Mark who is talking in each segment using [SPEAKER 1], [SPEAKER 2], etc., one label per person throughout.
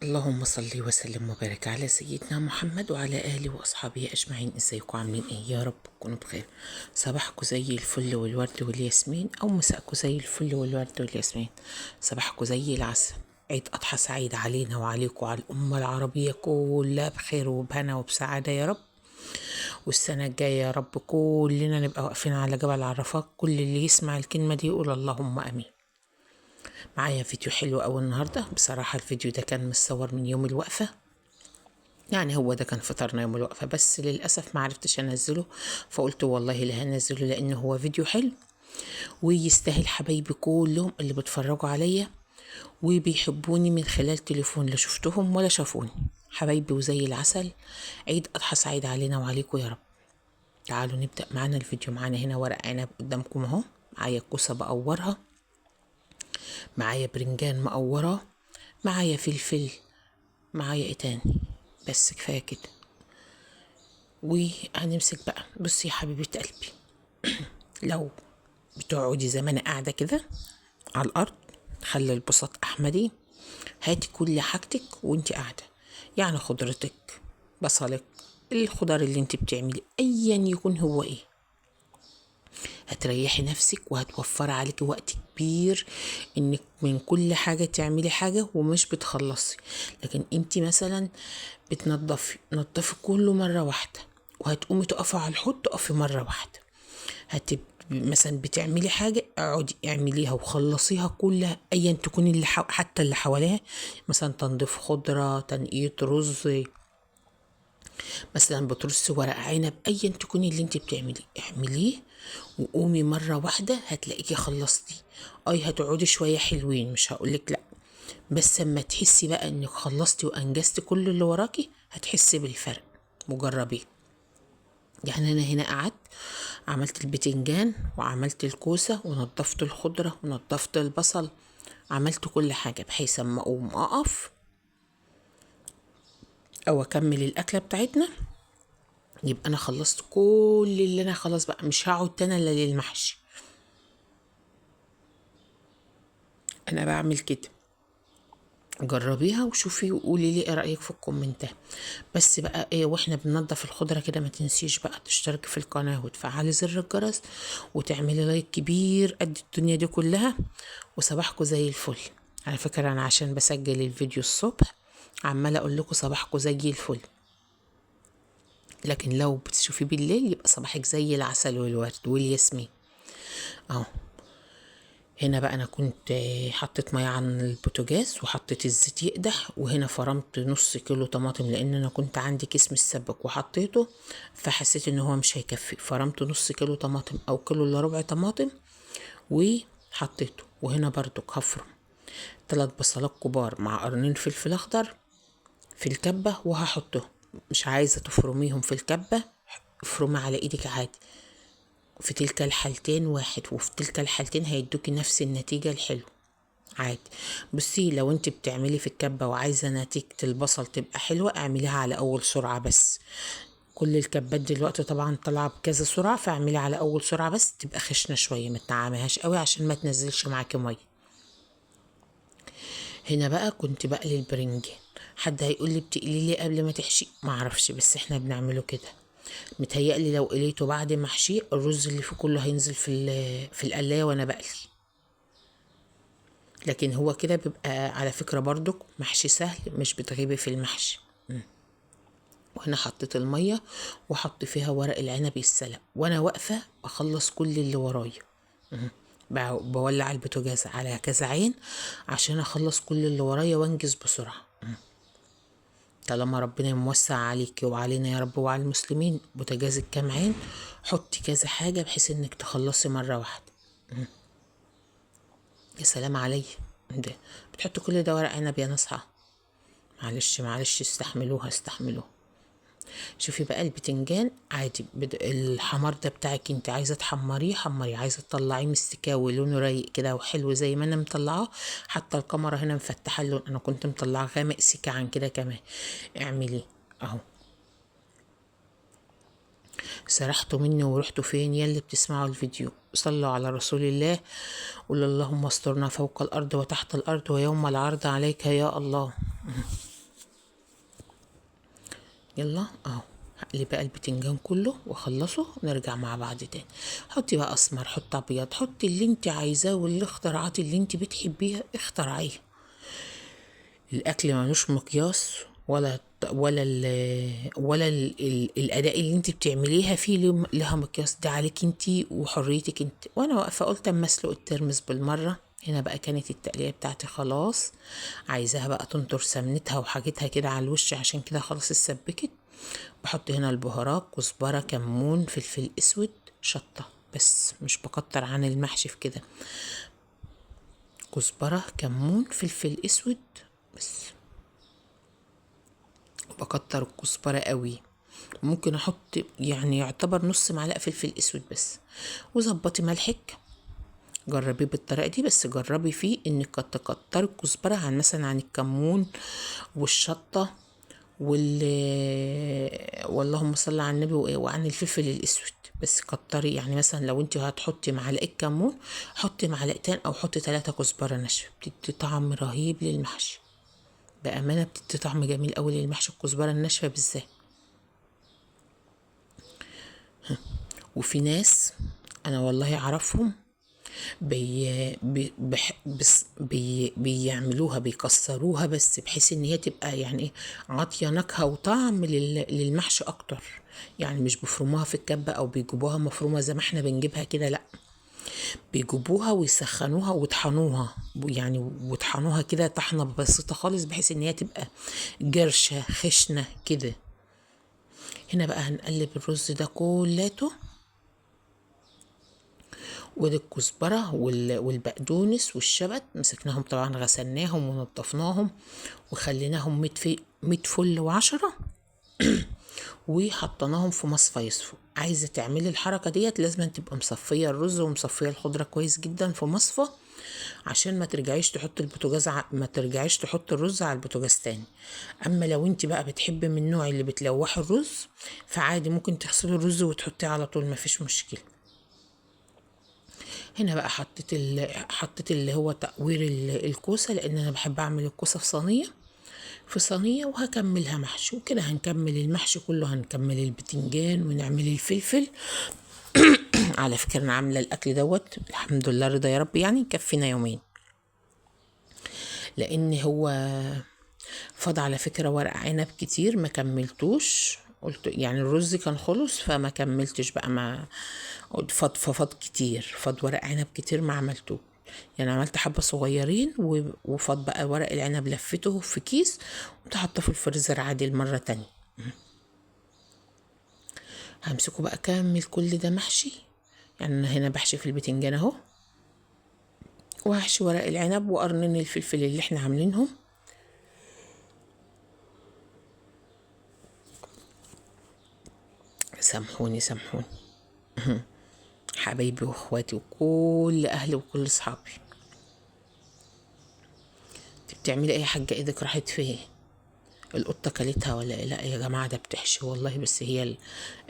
[SPEAKER 1] اللهم صل وسلم وبارك على سيدنا محمد وعلى آله وأصحابه أجمعين. ازيكم عاملين ايه؟ يا رب تكونوا بخير. صباحكم زي الفل والورد والياسمين، أو مساءكم زي الفل والورد والياسمين. صباحكم زي العسل. عيد أضحى سعيد علينا وعليكم وعلى الأمة العربية كلها بخير وبهنا وبسعادة يا رب. والسنة الجاية يا رب كلنا نبقى واقفين على جبل عرفات، كل اللي يسمع الكلمة دي يقول اللهم آمين. معايا فيديو حلو أوي النهاردة. بصراحة الفيديو ده كان متصور من يوم الوقفة، يعني هو ده كان فطرنا يوم الوقفة، بس للأسف ما عرفتش أنزله، فقلت والله لا هنزله لأنه هو فيديو حلو ويستاهل حبايبي كلهم اللي بيتفرجوا عليا وبيحبوني من خلال تليفون، لا شفتهم ولا شافوني. حبايبي وزي العسل، عيد أضحى سعيد علينا وعليكم يا رب. تعالوا نبدأ معانا الفيديو. معانا هنا ورق عنب قدامكم اهو، معايا كوسة بقورها، معايا برنجان مقوراه، معايا فلفل، معايا ايه تاني؟ بس كفاية كده. وهنمسك بقى. بصي يا حبيبة قلبي، لو بتقعدي زي ما انا قاعدة كده على الأرض، خلي البساط أحمدي، هاتي كل حاجتك وانت قاعدة، يعني خضرتك، بصلك، الخضار اللي انت بتعملي ايا يكون هو ايه، هتريحي نفسك وهتوفر عليكي وقت كبير انك من كل حاجة تعملي حاجة ومش بتخلصي. لكن انت مثلا نظفي كله مرة واحدة، وهتقومي تقفي على الحوض تقفي مرة واحدة. مثلا بتعملي حاجة اقعدي اعمليها وخلصيها كلها ايا تكون حتى اللي حواليها، مثلا تنظيف خضرة، تنقية رز، مثلا بترصي ورق عنب، ايا تكوني اللي انت بتعمليه اعمليه وقومي مرة واحدة هتلاقيكي خلصتي. اي هتقعدي شوية حلوين، مش هقولك لا، بس اما تحسي بقى انك خلصتي وانجزتي كل اللي وراكي هتحسي بالفرق. مجربيه. يعني انا هنا قعدت عملت البتنجان وعملت الكوسة ونضفت الخضرة ونضفت البصل، عملت كل حاجة بحيث اما اقوم اقف او اكمل الاكلة بتاعتنا يبقى انا خلصت كل اللي انا خلاص بقى مش هقعد تاني الا للمحشي. انا بعمل كده، جربيها وشوفي وقولي لي ايه رايك في الكومنتات. بس بقى ايه، واحنا بننضف الخضره كده ما تنسيش بقى تشتركي في القناه وتفعلي زر الجرس وتعملي لايك كبير قد الدنيا دي كلها. وصباحكم زي الفل. على فكره انا عشان بسجل الفيديو الصبح عماله اقول لكم صباحكم زي الفل، لكن لو بتشوفي بالليل يبقى صباحك زي العسل والورد والياسمين اهو. هنا بقى انا كنت حطيت ميه عن البوتاجاز وحطيت الزيت يقدح، وهنا فرمت نص كيلو طماطم لان انا كنت عندي كيس مسبك وحطيته، فحسيت ان هو مش هيكفي، فرمت نص كيلو طماطم او كيلو الا ربع طماطم وحطيته. وهنا برضو هفرم 3 بصلات كبار مع قرنين فلفل اخضر في الكبه وهحطهم. مش عايزه تفرميهم في الكبه، افرمي على ايدك عادي، في تلك الحالتين واحد وفي تلك الحالتين هيدوكي نفس النتيجة الحلوة عادي. بصي لو انت بتعملي في الكبة وعايزة نتيجة البصل تبقى حلوة اعمليها على اول سرعة بس. كل الكبات دلوقتي طبعا طالعة بكذا سرعة، فاعملي على اول سرعة بس تبقى خشنة شوية، ما تنعميهاش قوي عشان ما تنزلش معاكي مية. هنا بقى كنت بقلي البرنجان. حد هيقول لي بتقلي لي قبل ما تحشي؟ معرفش، بس احنا بنعمله كده. متهيألي لو قليته بعد ما احشيه الرز اللي فيه كله هينزل في القلاية وانا بقلي. لكن هو كده بيبقى على فكرة برضك محشي سهل، مش بتغيبي في المحشي. وهنا حطيت المية وحط فيها ورق العنب السلق وانا واقفة بخلص كل اللي ورايا. بولع البوتاجاز على كذا عين عشان اخلص كل اللي ورايا وانجز بسرعة. طالما ربنا موسع عليكي وعلينا يا رب وعلى المسلمين بوتاجازك كام عين، حطي كذا حاجة بحيث انك تخلصي مرة واحدة. يا سلام علي، ده بتحطي كل ده ورق عنب يا نصحى؟ معلش معلش، استحملوها استحملوها. شوفي بقى البتنجان عادي الحمار ده بتاعك انت عايزه تحمريه حمريه، عايزه تطلعيه مستكاوي لونه رايق كده وحلو زي ما انا مطلعاه. حتى الكاميرا هنا مفتحه اللون، انا كنت مطلعاه غامق سيكه عن كده كمان. اعمليه اهو. سرحتوا مني ورحتوا فين يا اللي بتسمعوا الفيديو؟ صلوا على رسول الله. قل اللهم استرنا فوق الارض وتحت الارض ويوم العرض عليك يا الله. يلا اهو. هقلي بقى البتنجان كله واخلصه ونرجع مع بعض تاني. حطي بقى اسمر، حطي ابيض، حطي اللي انت عايزاه، والاختراعات اللي انت بتحبيها اخترعيها. الاكل ملوش مقياس، ولا الاداء اللي انت بتعمليها فيه لها مقياس. ده عليك انت وحريتك انت. وانا واقفه قلت اما اسلق الترمس بالمره. هنا بقى كانت التقليه بتاعتي خلاص، عايزاها بقى تنطر سمنتها وحاجتها كده على الوش، عشان كده خلاص اتسبكت. بحط هنا البهارات: كزبره، كمون، فلفل اسود، شطه. بس مش بكتر عن المحشي في كده. كزبره، كمون، فلفل اسود بس. بكتر الكزبرة قوي. ممكن احط يعني يعتبر نص معلقة فلفل اسود بس. وظبطي ملحك. جربيه بالطريقة دي، بس جربي فيه انك تكتري الكزبرة عن مثلا عن الكمون والشطة واللهم صل على النبي وعن الفلفل الاسود. بس كتري، يعني مثلا لو انت هتحطي معلقة كمون حطي معلقتين او حطي 3 كزبرة ناشفة، بتدي طعم رهيب للمحشي. بأمانة بتدي طعم جميل قوي للمحشي، الكزبرة الناشفة بالذات. وفي ناس انا والله اعرفهم بي بي بح بس بي بيعملوها، بيكسروها بس بحيث ان هي تبقى يعني ايه، عاطيه نكهه وطعم للمحشي اكتر. يعني مش بيفرموها في الكبه او بيجيبوها مفرومه زي ما احنا بنجيبها كده، لا. بيجيبوها ويسخنوها ويطحنوها، يعني ويطحنوها كده طحنه بسيطه خالص بحيث ان هي تبقى جرشه خشنه كده. هنا بقى هنقلب الرز ده كلاته، ودي الكزبرة والبقدونس والشبت. مسكناهم طبعا، غسلناهم ونضفناهم وخليناهم 100 فل وعشرة، وحطيناهم في مصفى يصفوا. عايزة تعملي الحركة ديت لازم تبقى مصفية الرز ومصفية الخضرة كويس جدا في مصفى، عشان ما ترجعيش تحط ما ترجعيش تحط الرز على البوتاجاز تاني. اما لو انت بقى بتحبي من النوع اللي بتلوحي الرز، فعادي ممكن تغسلي الرز وتحطيه على طول، مفيش مشكلة. هنا بقى حطيت اللي هو تقوير الكوسة، لان انا بحب اعمل الكوسة في صينية وهكملها محشي. وكده هنكمل المحشي كله، هنكمل البتنجان ونعمل الفلفل. على فكرة انا عاملة الاكل دوت الحمد لله رضا يا رب، يعني يكفينا يومين. لان هو فاض على فكرة ورق عنب كتير ما كملتوش، قلت يعني الرز كان خلص فما كملتش بقى. ما فاض كتير، فاض ورق عنب كتير ما عملتوه. يعني عملت حبة صغيرين وفاض بقى ورق العنب، لفته في كيس وتحطه في الفريزر عادي المرة تانية. همسكه بقى كامل كل ده محشي. يعني انا هنا بحشي في البتنجان اهو، وهحشي ورق العنب وقرنين الفلفل اللي احنا عاملينهم. سامحوني سامحوني حبايبي واخواتي وكل اهلي وكل اصحابي. انت بتعملي ايه يا حاجه؟ ايدك راحت فين؟ القطه كلتها ولا إيه؟ لا يا جماعه ده بتحشي والله، بس هي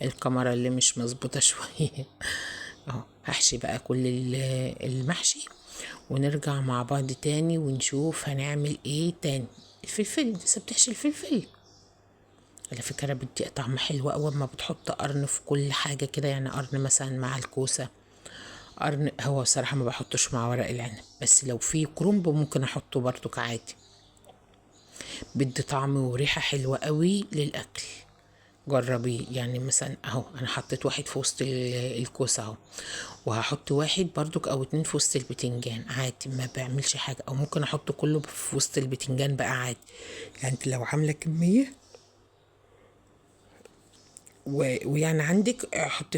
[SPEAKER 1] الكاميرا اللي مش مظبوطه شويه. اهو هحشي بقى كل المحشي ونرجع مع بعض تاني ونشوف هنعمل ايه تاني. الفلفل لسه بتحشي الفلفل. على فكرة بدي طعم حلو أول ما بتحط قرن في كل حاجة كده، يعني قرن مثلا مع الكوسة، قرن. هو صراحة ما بحطش مع ورق العنب، بس لو في كرنب ممكن احطه برضو كعادي. بدي طعم وريحة حلوة قوي للأكل. جربيه. يعني مثلا اهو انا حطيت واحد في وسط الكوسة اهو، وهحط واحد برضو او 2 في وسط البتنجان عادي، ما بعملش حاجة. او ممكن احط كله في وسط البتنجان بقى عادي. يعني انت لو عاملة كمية ويعني عندك حط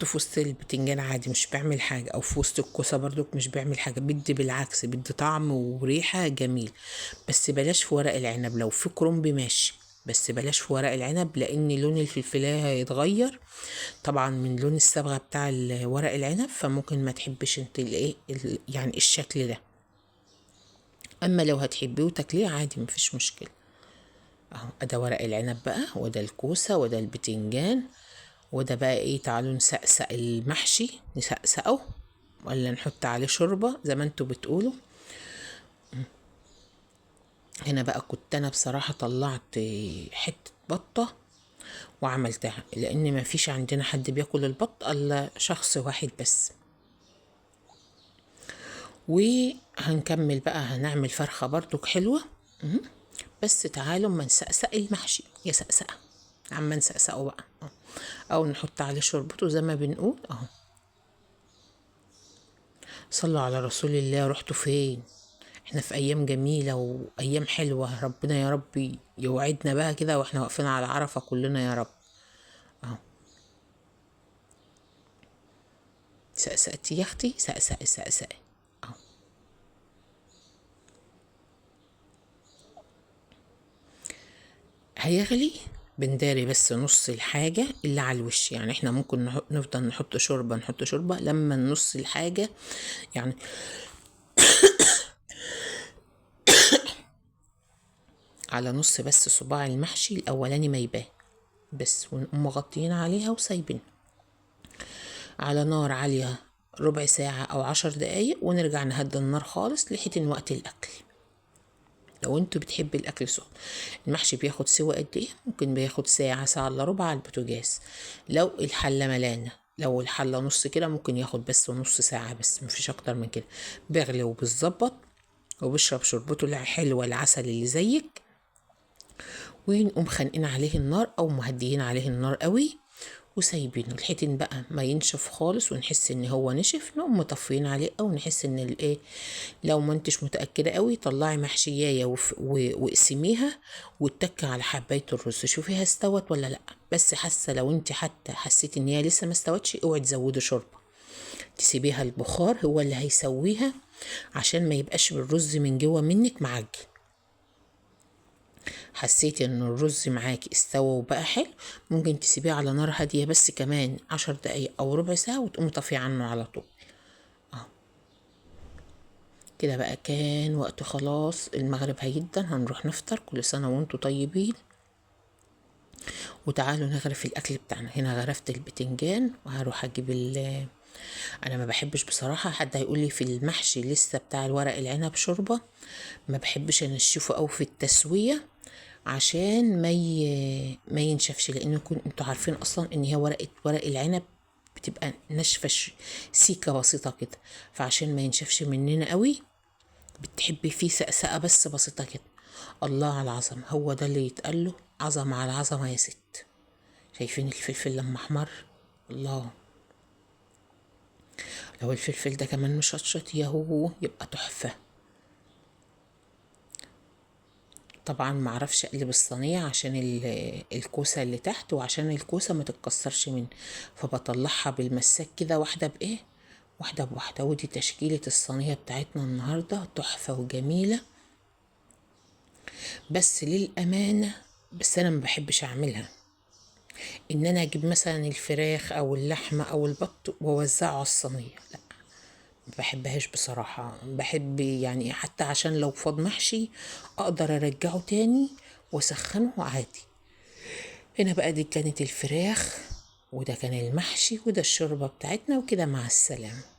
[SPEAKER 1] في وسط البتنجان عادي، مش بعمل حاجة. او في وسط الكوسة برضو مش بعمل حاجة، بدي بالعكس بدي طعم وريحة جميل. بس بلاش في ورق العنب، لو في كرنب ماشي، بس بلاش في ورق العنب لان لون الفلفلاية هيتغير طبعا من لون الصبغة بتاع ورق العنب، فممكن ما تحبش انت الايه يعني الشكل ده. اما لو هتحبيه وتاكليه عادي مفيش مشكلة. اهو ده ورق العنب بقى، وده الكوسة، وده البتنجان، وده بقى ايه. تعالوا نسقسق المحشي، نسقسقه ولا نحط عليه شوربة زي ما انتوا بتقولوا. هنا بقى كنت انا بصراحة طلعت حتة بطة وعملتها، لان ما فيش عندنا حد بياكل البط الا شخص واحد بس. وهنكمل بقى، هنعمل فرخة برضو حلوة. بس تعالوا اما نسقسق المحشي، يا سقسقة عما نسقسقه بقى او نحط عليه شربته زي ما بنقول اهو. صلوا على رسول الله. رحتوا فين؟ احنا في ايام جميلة وايام حلوة، ربنا يا رب يوعدنا بقى كده واحنا واقفين على عرفة كلنا يا رب. اهو سقسقتي يا اختي، سقسقي سقسقي اهو. هيغلي بنداري بس نص الحاجة اللي على الوش، يعني احنا ممكن نفضل نحط شوربة نحط شوربة لما نص الحاجة يعني على نص بس صباع المحشي الاولاني ما يبان بس، ونقوم مغطيين عليها وسايبين على نار عالية ربع ساعة او 10 دقايق، ونرجع نهدي النار خالص لحين وقت الاكل. لو انتوا بتحبي الاكل سخن، المحشي بياخد سوا قد ايه؟ ممكن بياخد ساعة ساعة الا ربع على البوتاجاز لو الحلة ملانة. لو الحلة نص كده ممكن ياخد بس نص ساعة بس، مفيش اكتر من كده. بيغلي وبيظبط وبيشرب شربته الحلوة العسل اللي زيك، ونقوم خانقين عليه النار او مهديين عليه النار قوي وسايبينه لحين بقى ما ينشف خالص، ونحس ان هو نشف نقوم مطفيين عليه، او نحس ان الايه لو ما انتش متاكده قوي طلعي محشيايه واقسميها واتكي على حبايه الرز شوفيها استوت ولا لا. بس حاسه لو انت حتى حسيتي ان هي لسه ما استوتش اوعي تزودي شوربه، تسيبيها البخار هو اللي هيسويها عشان ما يبقاش بالرز من جوه منك معجن. حسيتي ان الرز معاكي استوى وبقى حلو، ممكن تسيبيه على نار هادية بس كمان 10 دقايق او ربع ساعة وتقومي طافية عنه على طول. اه كده بقى كان وقت خلاص المغرب هيدا، هنروح نفطر. كل سنة وانتوا طيبين. وتعالوا نغرف الاكل بتاعنا. هنا غرفت البتنجان وهروح اجيب انا ما بحبش بصراحة حد هيقول لي في المحشي لسه بتاع الورق العنب شوربة، ما بحبش انشفه او في التسوية عشان ما ينشفش، لان انتوا عارفين اصلا ان هي ورق العنب بتبقى ناشفه سيكه بسيطه كده، فعشان ما ينشفش مننا قوي بتحبي فيه سقسقه بس بسيطه كده. الله على العظمه، هو ده اللي يتقال له عظمه على عظمه يا ست. شايفين الفلفل لما احمر؟ الله، لو الفلفل ده كمان مشطشط ياهو يبقى تحفه. طبعا معرفش اقلب الصينية عشان الكوسة اللي تحت، وعشان الكوسة ما تتكسرش مني، فبطلعها بالمساك كده واحدة بايه واحدة بواحدة. ودي تشكيلة الصينية بتاعتنا النهاردة تحفة وجميلة. بس للأمانة بس أنا ما بحبش أعملها إن أنا أجيب مثلا الفراخ أو اللحمة أو البط وأوزعه على الصينية، لا ما بحبهاش بصراحة. بحب يعني حتى عشان لو فاض محشي أقدر أرجعه تاني وأسخنه عادي. هنا بقى دي كانت الفراخ، وده كان المحشي، وده الشوربة بتاعتنا، وكده مع السلامة.